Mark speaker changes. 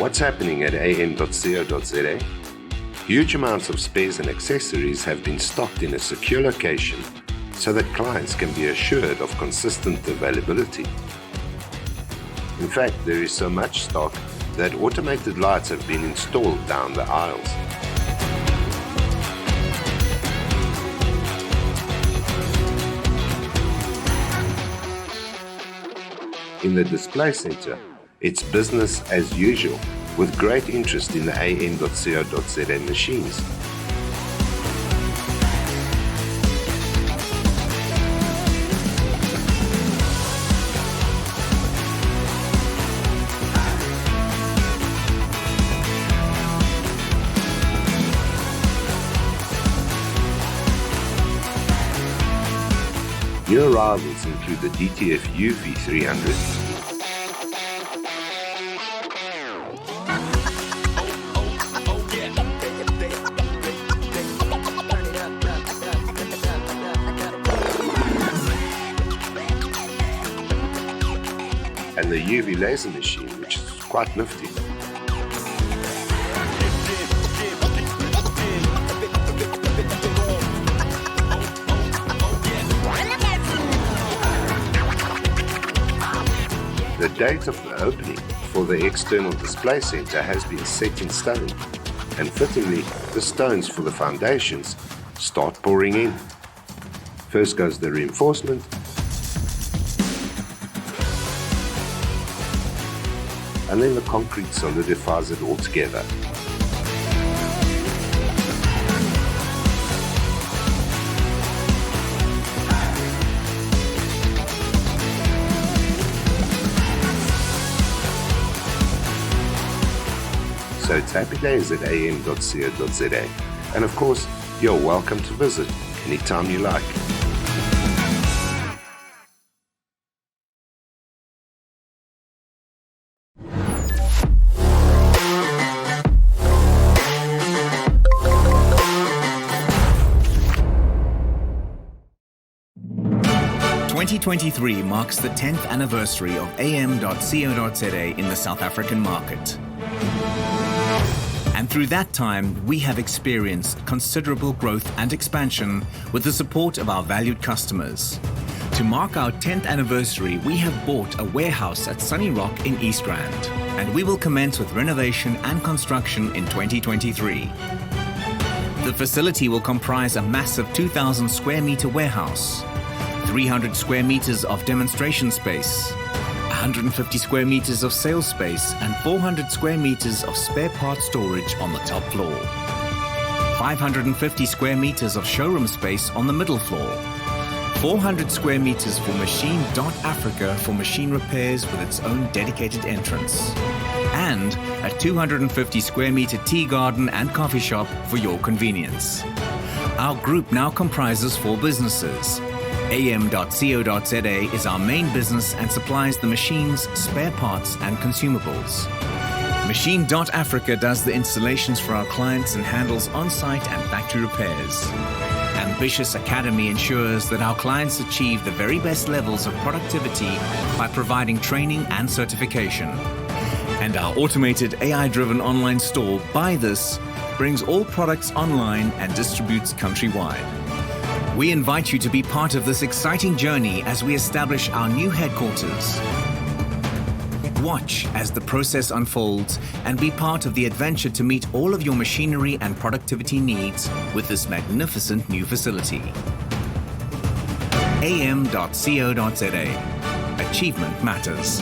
Speaker 1: What's happening at am.co.za? Huge amounts of spares and accessories have been stocked in a secure location so that clients can be assured of consistent availability. In fact, there is so much stock that automated lights have been installed down the aisles. In the display center, it's business as usual, with great interest in the am.co.za machines. New arrivals include the DTF UV300, and the UV laser machine, which is quite nifty. The date of the opening for the external display center has been set in stone, and fittingly, the stones for the foundations start pouring in. First goes the reinforcement, and then the concrete solidifies it all together. So it's happy days at am.co.za, and of course, you're welcome to visit anytime you like.
Speaker 2: "2023 marks the 10th anniversary of am.co.za in the South African market. And through that time, we have experienced considerable growth and expansion with the support of our valued customers. To mark our 10th anniversary, we have bought a warehouse at Sunny Rock in East Rand, and we will commence with renovation and construction in 2023. The facility will comprise a massive 2,000 square meter warehouse, 300 square meters of demonstration space, 150 square meters of sales space, and 400 square meters of spare parts storage on the top floor. 550 square meters of showroom space on the middle floor. 400 square meters for Machine.Africa for machine repairs with its own dedicated entrance. And a 250 square meter tea garden and coffee shop for your convenience. Our group now comprises 4 businesses. am.co.za is our main business and supplies the machines, spare parts and consumables. Machine.Africa does the installations for our clients and handles on-site and factory repairs. Ambitious Academy ensures that our clients achieve the very best levels of productivity by providing training and certification. And our automated AI-driven online store, Buy This, brings all products online and distributes countrywide. We invite you to be part of this exciting journey as we establish our new headquarters. Watch as the process unfolds and be part of the adventure to meet all of your machinery and productivity needs with this magnificent new facility. am.co.za. Achievement matters.